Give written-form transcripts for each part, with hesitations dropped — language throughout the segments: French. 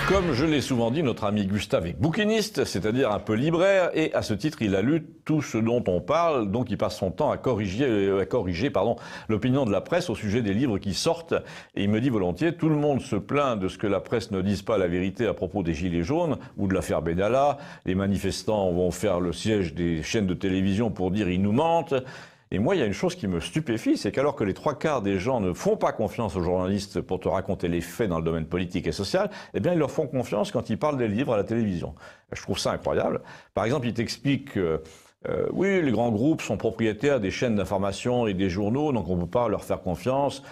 Comme je l'ai souvent dit, notre ami Gustave est bouquiniste, c'est-à-dire un peu libraire, et à ce titre, il a lu tout ce dont on parle, donc il passe son temps à corriger l'opinion de la presse au sujet des livres qui sortent. Et il me dit volontiers, tout le monde se plaint de ce que la presse ne dise pas la vérité à propos des Gilets jaunes ou de l'affaire Benalla. Les manifestants vont faire le siège des chaînes de télévision pour dire ils nous mentent. Et moi, il y a une chose qui me stupéfie, c'est qu'alors que les trois quarts des gens ne font pas confiance aux journalistes pour te raconter les faits dans le domaine politique et social, eh bien, ils leur font confiance quand ils parlent des livres à la télévision. Je trouve ça incroyable. Par exemple, ils t'expliquent que oui, les grands groupes sont propriétaires des chaînes d'information et des journaux, donc on ne peut pas leur faire confiance.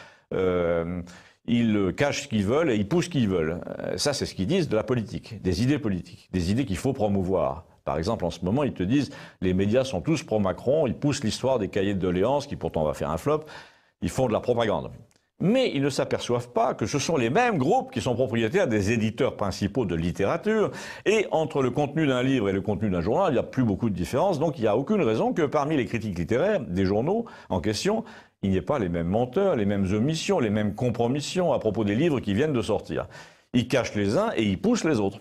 Ils cachent ce qu'ils veulent et ils poussent ce qu'ils veulent. Ça, c'est ce qu'ils disent de la politique, des idées qu'il faut promouvoir. Par exemple, en ce moment, ils te disent les médias sont tous pro-Macron, ils poussent l'histoire des cahiers de doléances, qui pourtant va faire un flop, ils font de la propagande. Mais ils ne s'aperçoivent pas que ce sont les mêmes groupes qui sont propriétaires des éditeurs principaux de littérature, et entre le contenu d'un livre et le contenu d'un journal, il n'y a plus beaucoup de différence, donc il n'y a aucune raison que parmi les critiques littéraires des journaux en question, il n'y ait pas les mêmes menteurs, les mêmes omissions, les mêmes compromissions à propos des livres qui viennent de sortir. Ils cachent les uns et ils poussent les autres.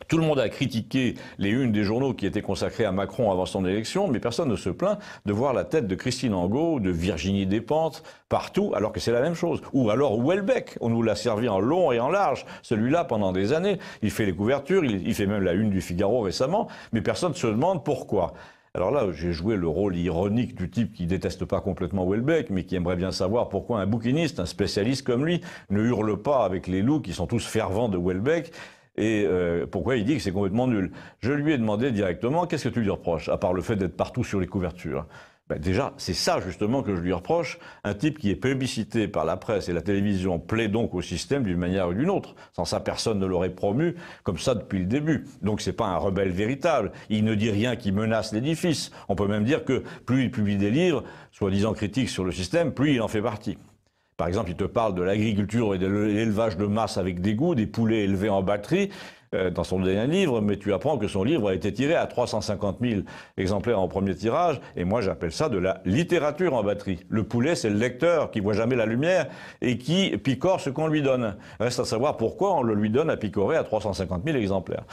Tout le monde a critiqué les unes des journaux qui étaient consacrés à Macron avant son élection, mais personne ne se plaint de voir la tête de Christine Angot, de Virginie Despentes, partout, alors que c'est la même chose. Ou alors Houellebecq, on nous l'a servi en long et en large, celui-là pendant des années. Il fait les couvertures, il fait même la une du Figaro récemment, mais personne ne se demande pourquoi. Alors là, j'ai joué le rôle ironique du type qui déteste pas complètement Houellebecq, mais qui aimerait bien savoir pourquoi un bouquiniste, un spécialiste comme lui, ne hurle pas avec les loups qui sont tous fervents de Houellebecq. Et pourquoi il dit que c'est complètement nul. Je lui ai demandé directement, qu'est-ce que tu lui reproches, à part le fait d'être partout sur les couvertures? Ben déjà, c'est ça justement que je lui reproche. Un type qui est plébiscité par la presse et la télévision plaît donc au système d'une manière ou d'une autre. Sans ça, personne ne l'aurait promu comme ça depuis le début. Donc c'est pas un rebelle véritable. Il ne dit rien qui menace l'édifice. On peut même dire que plus il publie des livres, soi-disant critiques sur le système, plus il en fait partie. Par exemple, il te parle de l'agriculture et de l'élevage de masse avec dégoût, des poulets élevés en batterie, dans son dernier livre, mais tu apprends que son livre a été tiré à 350 000 exemplaires en premier tirage, et moi j'appelle ça de la littérature en batterie. Le poulet, c'est le lecteur qui voit jamais la lumière et qui picore ce qu'on lui donne. Reste à savoir pourquoi on le lui donne à picorer à 350 000 exemplaires.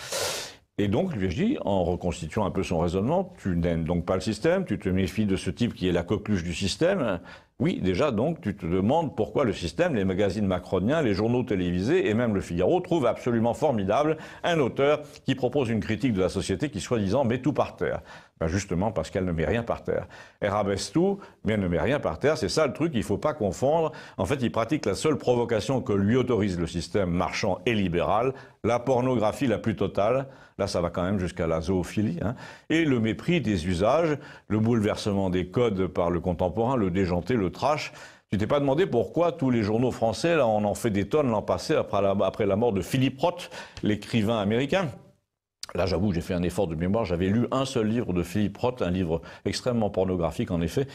Et donc, lui ai-je dit, en reconstituant un peu son raisonnement, tu n'aimes donc pas le système, tu te méfies de ce type qui est la coqueluche du système. Oui, déjà, donc, tu te demandes pourquoi le système, les magazines macroniens, les journaux télévisés et même le Figaro trouvent absolument formidable un auteur qui propose une critique de la société qui, soi-disant, met tout par terre. Ben justement, parce qu'elle ne met rien par terre. Elle rabaisse tout, mais elle ne met rien par terre. C'est ça le truc, il ne faut pas confondre. En fait, il pratique la seule provocation que lui autorise le système marchand et libéral, la pornographie la plus totale. Là, ça va quand même jusqu'à la zoophilie, hein. Et le mépris des usages, le bouleversement des codes par le contemporain, le déjanté, le trash. Tu t'es pas demandé pourquoi tous les journaux français, là, on en fait des tonnes l'an passé après la mort de Philippe Roth, l'écrivain américain. Là, j'avoue, j'ai fait un effort de mémoire. J'avais lu un seul livre de Philippe Roth, un livre extrêmement pornographique, en effet.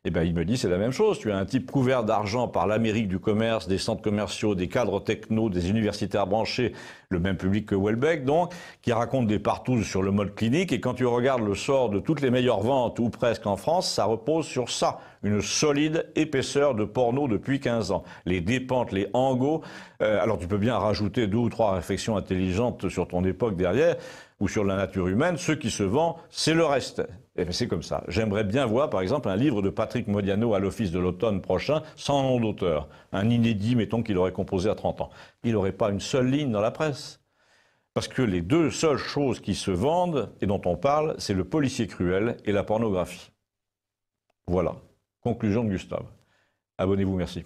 Eh bien, il me dit, c'est la même chose. Tu as un type couvert d'argent par l'Amérique du commerce, des centres commerciaux, des cadres techno, des universitaires branchés, le même public que Houellebecq, donc, qui raconte des partouzes sur le mode clinique. Et quand tu regardes le sort de toutes les meilleures ventes, ou presque en France, ça repose sur ça. Une solide épaisseur de porno depuis 15 ans. Les Despentes, les Angot. Alors, tu peux bien rajouter 2 ou 3 réflexions intelligentes sur ton époque derrière, ou sur la nature humaine. Ce qui se vend, c'est le reste. Et c'est comme ça. J'aimerais bien voir, par exemple, un livre de Patrick Modiano à l'Office de l'automne prochain, sans nom d'auteur. Un inédit, mettons, qu'il aurait composé à 30 ans. Il n'aurait pas une seule ligne dans la presse. Parce que les deux seules choses qui se vendent et dont on parle, c'est le policier cruel et la pornographie. Voilà. Conclusion de Gustave. Abonnez-vous, merci.